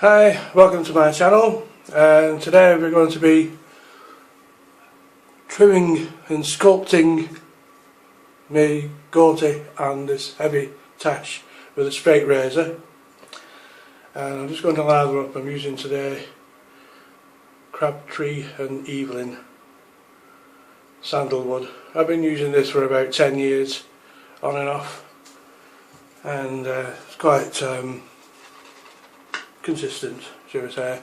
Hi, welcome to my channel, and today we're going to be trimming and sculpting my goatee and this heavy tache with a straight razor. And I'm just going to lather up. I'm using today Crabtree and Evelyn Sandalwood. I've been using this for about 10 years on and off, and it's quite consistent, shall we say.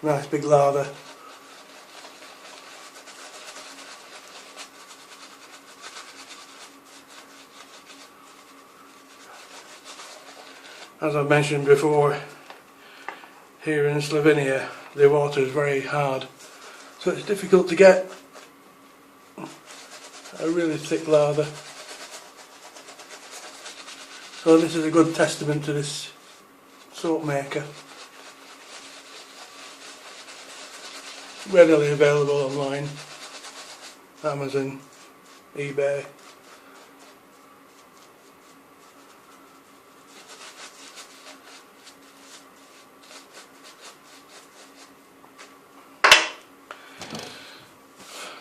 Nice big lather. As I've mentioned before, here in Slovenia the water is very hard, so it's difficult to get a really thick lather. So this is a good testament to this soap maker. Readily available online, Amazon, eBay.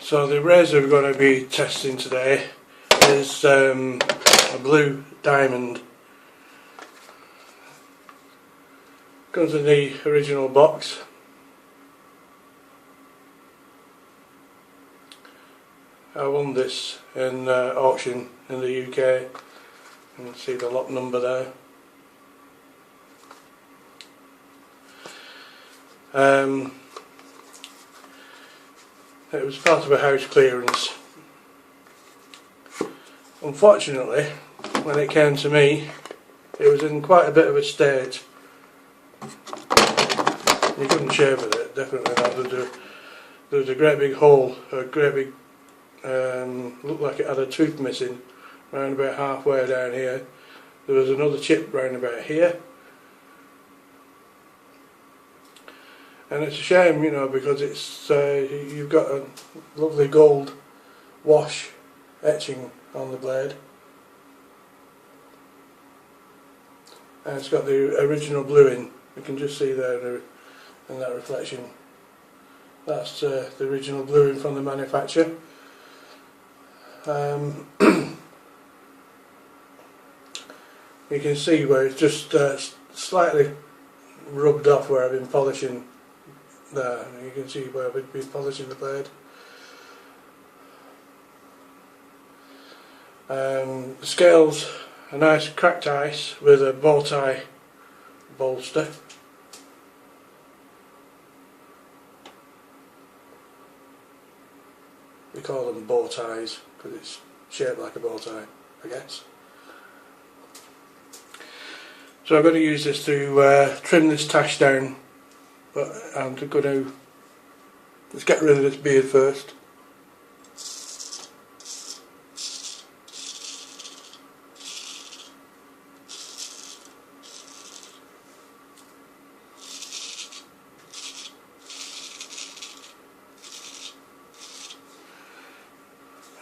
So the razor we're going to be testing today is a blue diamond. Comes in the original box. I won this in auction in the UK. You can see the lot number there. It was part of a house clearance. Unfortunately, when it came to me, it was in quite a bit of a state. You couldn't shave with it, definitely not. There was a great big hole, a great big, looked like it had a tooth missing, round about halfway down here. There was another chip round about here. And it's a shame, you know, because it's you've got a lovely gold wash etching on the blade, and it's got the original blue in. You can just see there in that reflection. That's the original blue in from the manufacturer. You can see where it's just slightly rubbed off where I've been polishing. There, you can see where I've been polishing the blade. The scale's a nice cracked ice with a bow tie bolster. We call them bow ties because it's shaped like a bow tie, I guess. So I'm going to use this to trim this tache down. But I'm going to, let's get rid of this beard first.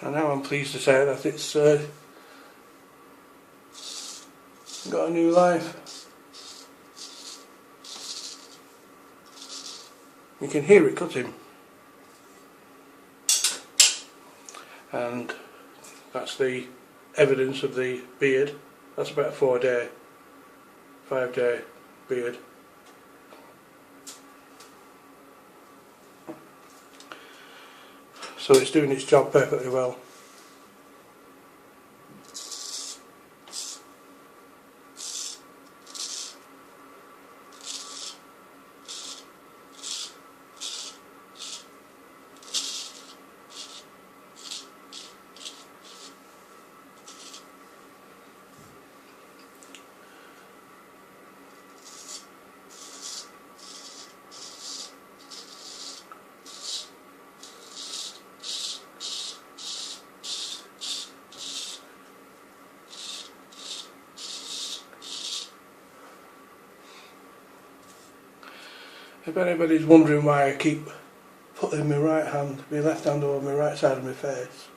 And now I'm pleased to say that it's got a new life. You can hear it cutting, and that's the evidence of the beard. That's about a 5-day beard. So it's doing its job perfectly well. If anybody's wondering why I keep putting my right hand, my left hand over my right side of my face,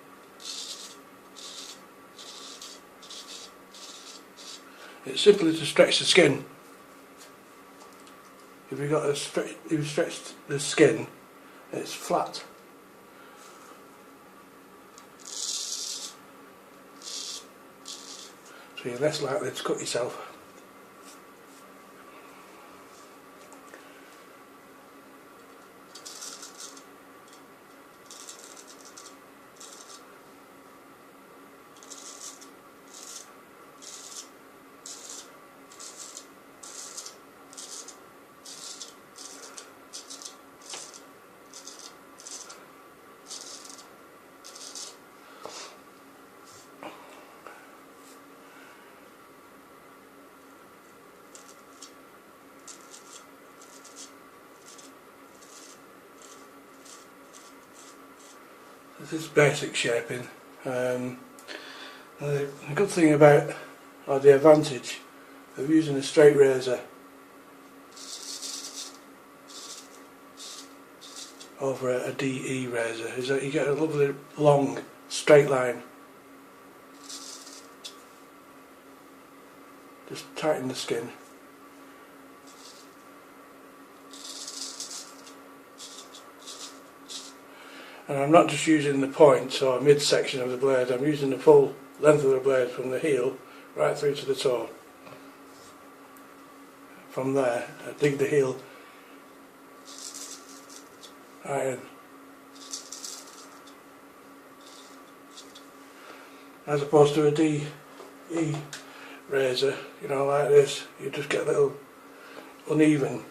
it's simply to stretch the skin. if you stretch the skin, it's flat. So you're less likely to cut yourself. This is basic shaping. The good thing about, or the advantage of using a straight razor over a DE razor is that you get a lovely long straight line. Just tighten the skin. And I'm not just using the point or midsection of the blade, I'm using the full length of the blade from the heel right through to the toe. From there, I dig the heel right in. As opposed to a DE razor, you know, like this, you just get a little uneven,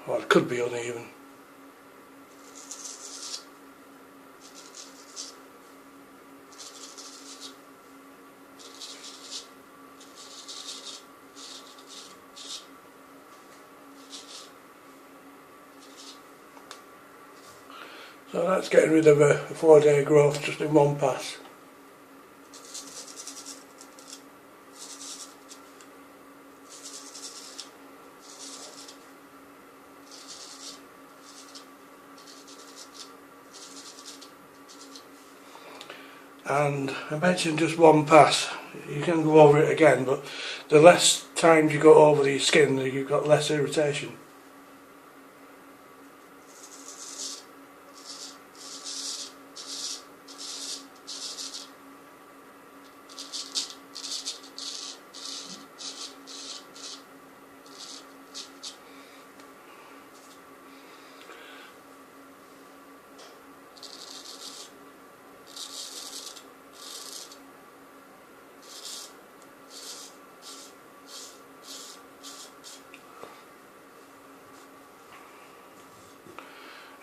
or it could be uneven. So that's getting rid of a 4-day growth just in one pass. And I mentioned just one pass. You can go over it again, but the less times you go over the skin, you've got less irritation.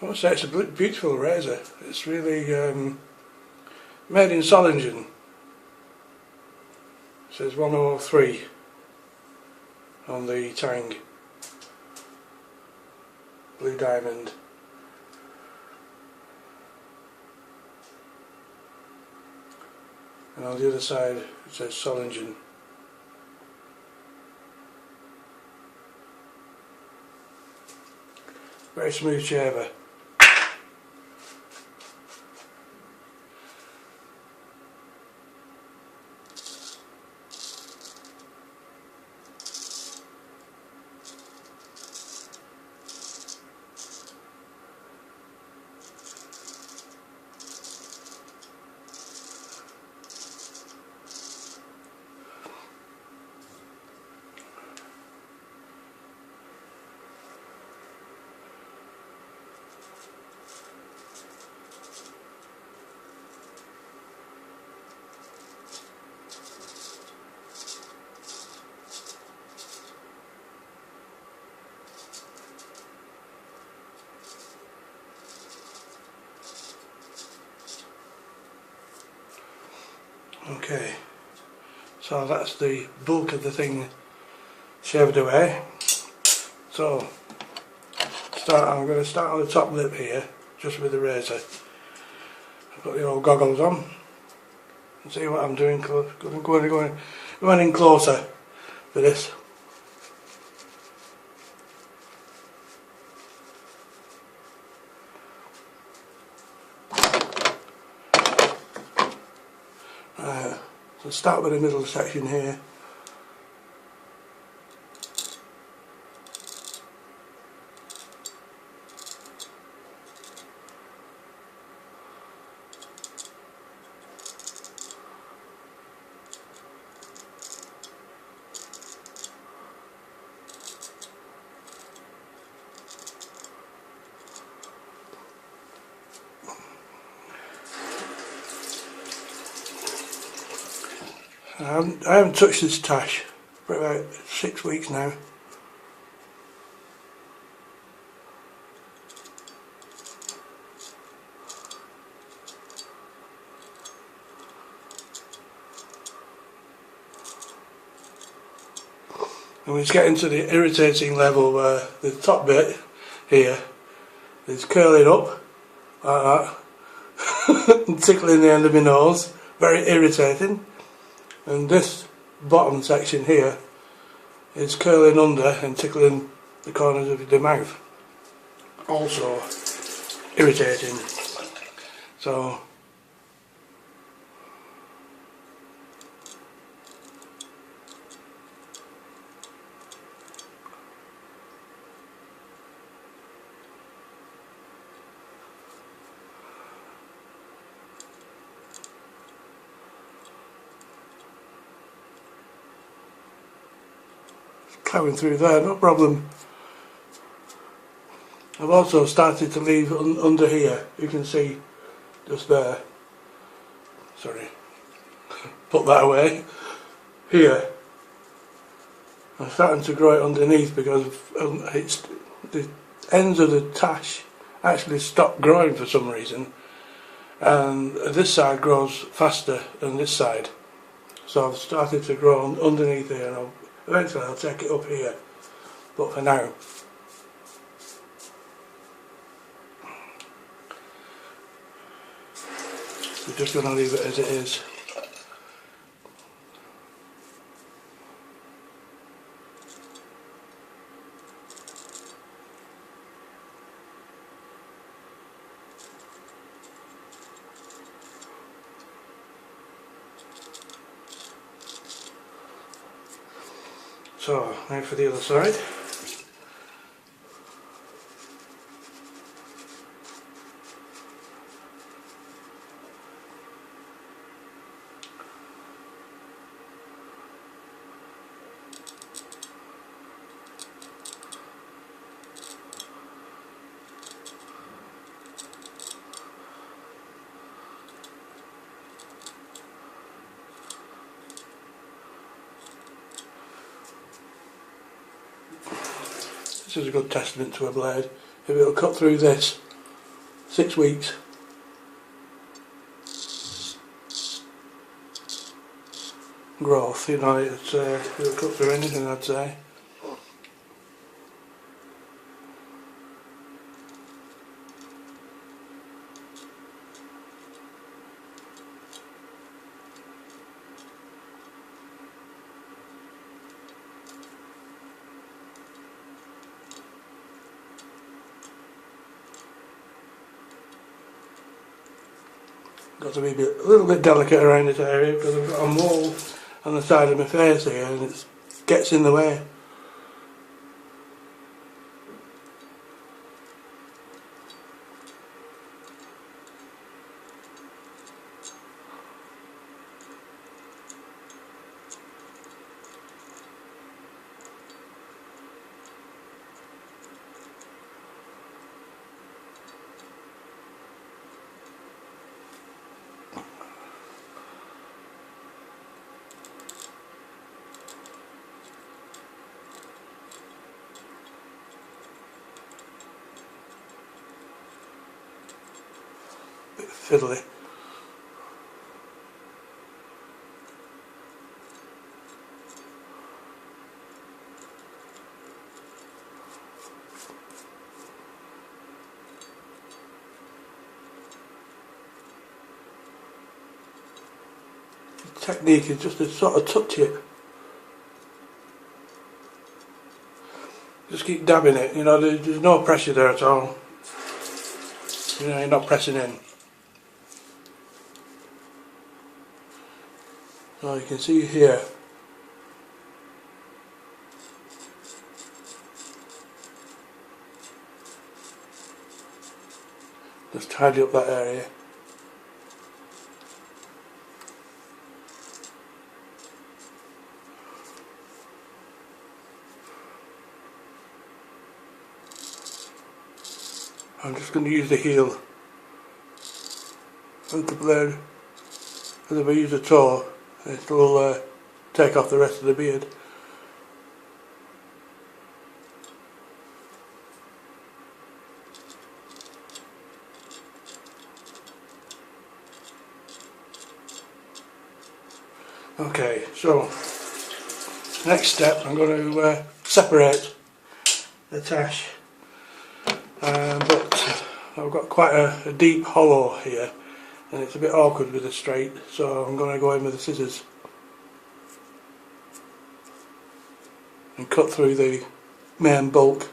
I must say it's a beautiful razor. It's really made in Solingen. It says 103 on the tang. Blue diamond. And on the other side it says Solingen. Very smooth shaver. Okay, so that's the bulk of the thing shaved away. So I'm going to start on the top lip here, just with the razor. I've got the old goggles on and see what I'm doing. Going in closer for this. So start with the middle section here. I haven't touched this Tache for about 6 weeks now. And it's getting to the irritating level where the top bit here is curling up like that and tickling the end of my nose, very irritating. And this bottom section here is curling under and tickling the corners of the mouth, also irritating. So plowing through there, no problem. I've also started to leave under here, you can see just there, sorry, put that away, here. I'm starting to grow it underneath because it's the ends of the Tache actually stopped growing for some reason, and this side grows faster than this side, so I've started to grow underneath here, and eventually I'll take it up here, but for now we're just going to leave it as it is. So, now for the other side. This is a good testament to a blade. If it'll cut through this, 6 weeks. Growth, you know, it'll cut through anything, I'd say. Got to be a little bit delicate around this area because I've got a mole on the side of my face here and it gets in the way. Bit fiddly. The technique is just to sort of touch it. Just keep dabbing it, you know, there's no pressure there at all. You know, you're not pressing in. So you can see here, just tidy up that area. I'm just going to use the heel of the blade as if I use a toe. It'll take off the rest of the beard. Okay, so next step I'm going to separate the tache, but I've got quite a deep hollow here and it's a bit awkward with a straight, so I'm going to go in with the scissors and cut through the main bulk.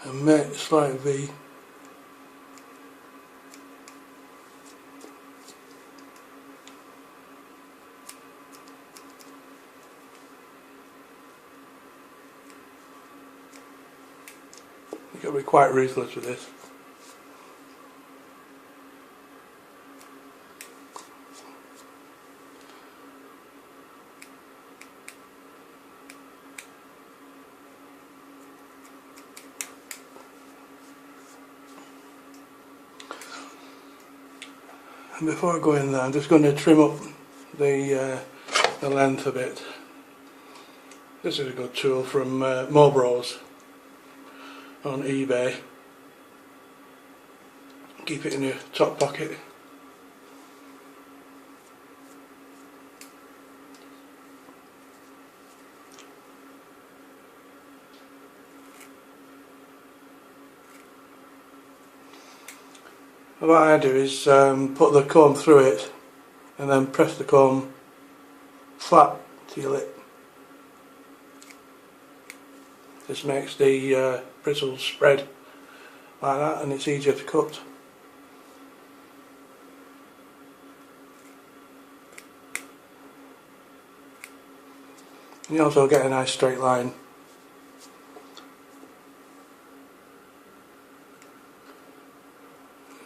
And make a slight V. You've got to be quite ruthless with this. And before I go in there, I'm just going to trim up the length a bit. This is a good tool from Mobros on eBay. Keep it in your top pocket. What I do is put the comb through it and then press the comb flat to your lip. This makes the bristles spread like that and it's easier to cut. And you also get a nice straight line.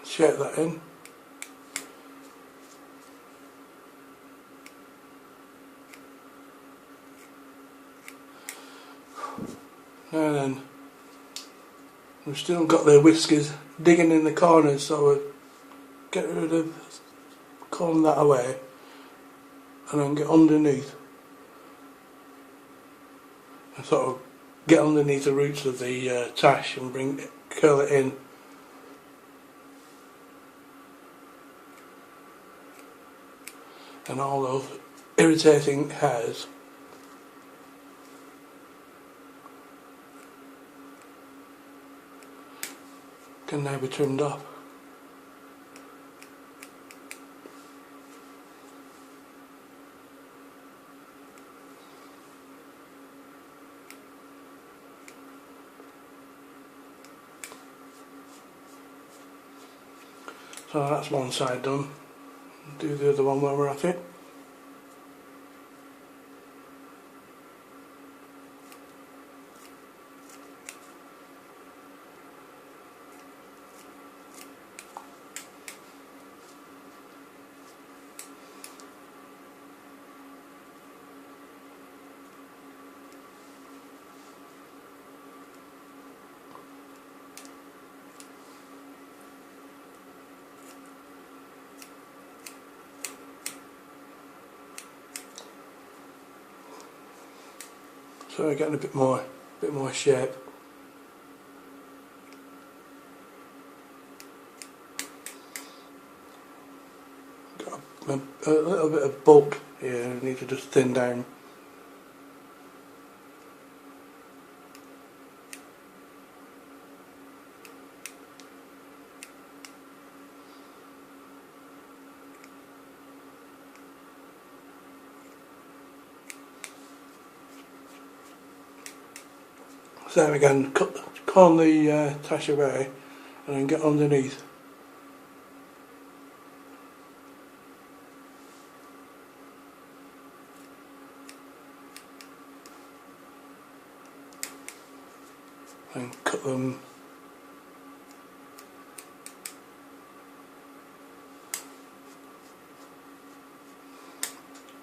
Shape that in. And then we've still got the whiskers digging in the corners, so we'll get rid of, comb that away and then get underneath and sort of get underneath the roots of the tache and curl it in. And all those irritating hairs can now be trimmed off. So that's one side done. Do the other one while we're at it. So we're getting a bit more shape. Got a little bit of bulk here. I need to just thin down. Same again, comb the tache away and then get underneath. And cut them.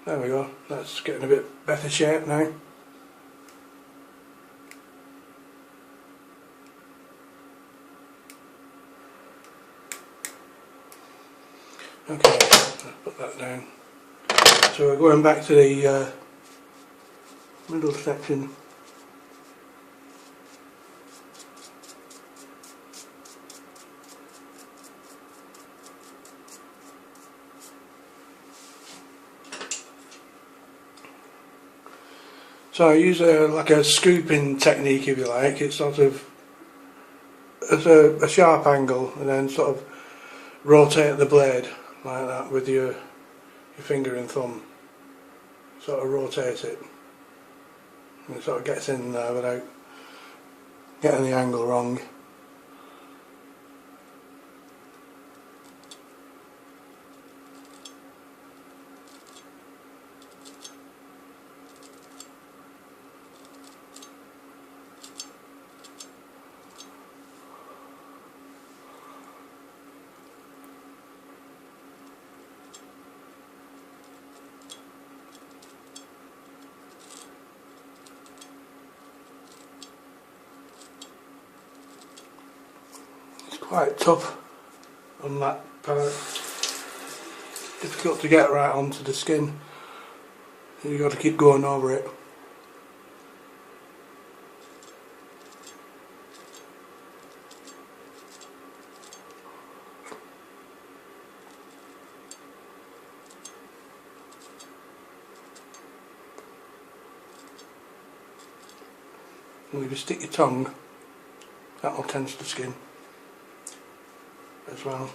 There we go, that's getting a bit better shape now. Okay, I'll put that down. So we're going back to the middle section. So I use like a scooping technique, if you like. It's sort of at a sharp angle, and then sort of rotate the blade like that with your finger and thumb. Sort of rotate it, and it sort of gets in there without getting the angle wrong. Quite tough on that part, difficult to get right onto the skin. You've got to keep going over it. And if you stick your tongue, that will tense the skin as well.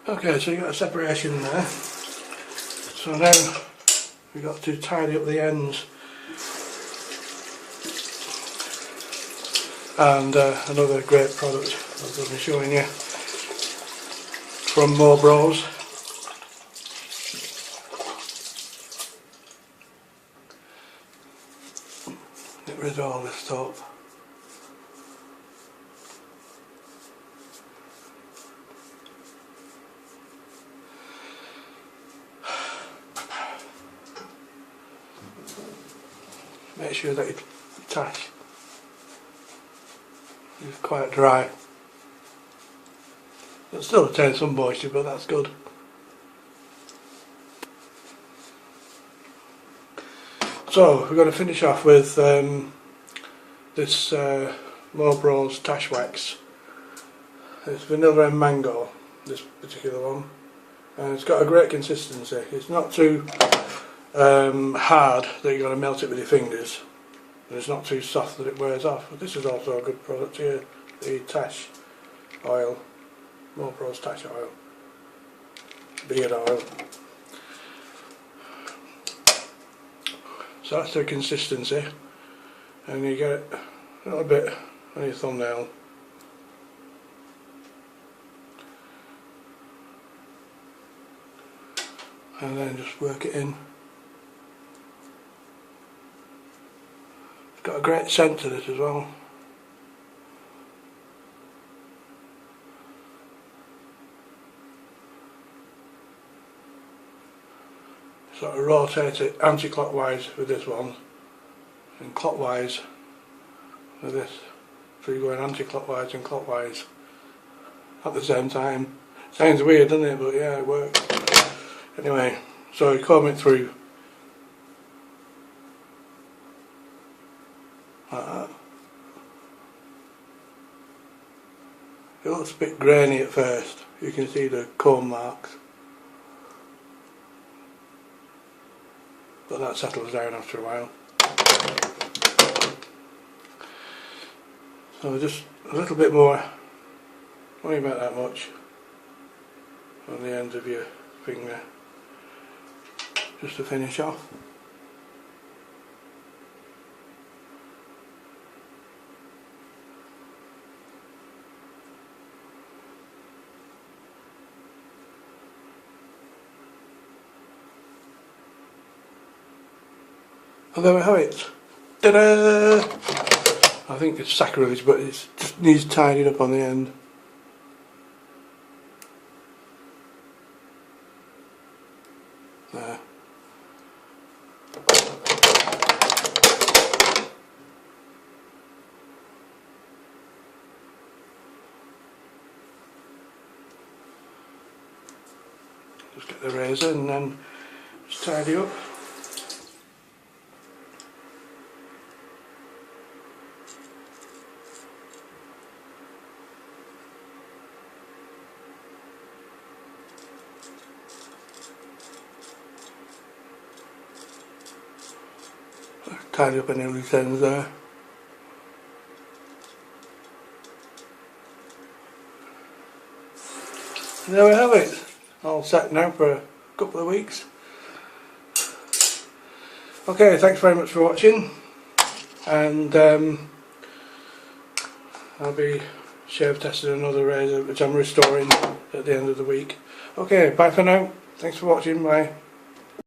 Okay, so you've got a separation there. So now we've got to tidy up the ends. And another great product I'll be showing you from Moustache. Get rid of all this stuff. Make sure that your tache is quite dry. It'll still retain some moisture, but that's good. So we're going to finish off with this Moustache Tache wax. It's vanilla and mango, this particular one, and it's got a great consistency. It's not too hard that you've got to melt it with your fingers, and it's not too soft that it wears off. But this is also a good product here, the Tache oil, Moustache Tache oil, beard oil. So that's the consistency, and you get a little bit on your thumbnail. And then just work it in. It's got a great scent to this as well. Sort of rotate it anti-clockwise with this one, and clockwise with this. So you're going anti-clockwise and clockwise at the same time. Sounds weird, doesn't it? But yeah, it works. Anyway, so you comb it through like that. It looks a bit grainy at first. You can see the comb marks, but that settles down after a while. So just a little bit more, only about that much, on the ends of your finger, just to finish off. And there we have it. Ta-da! I think it's sacrilege, but it just needs tidying up on the end. There. Just get the razor and then just tidy up. Tidy up any loose ends there. And there we have it. All set now for a couple of weeks. Okay, thanks very much for watching, and I'll be shave testing another razor which I'm restoring at the end of the week. Okay, bye for now. Thanks for watching. Bye.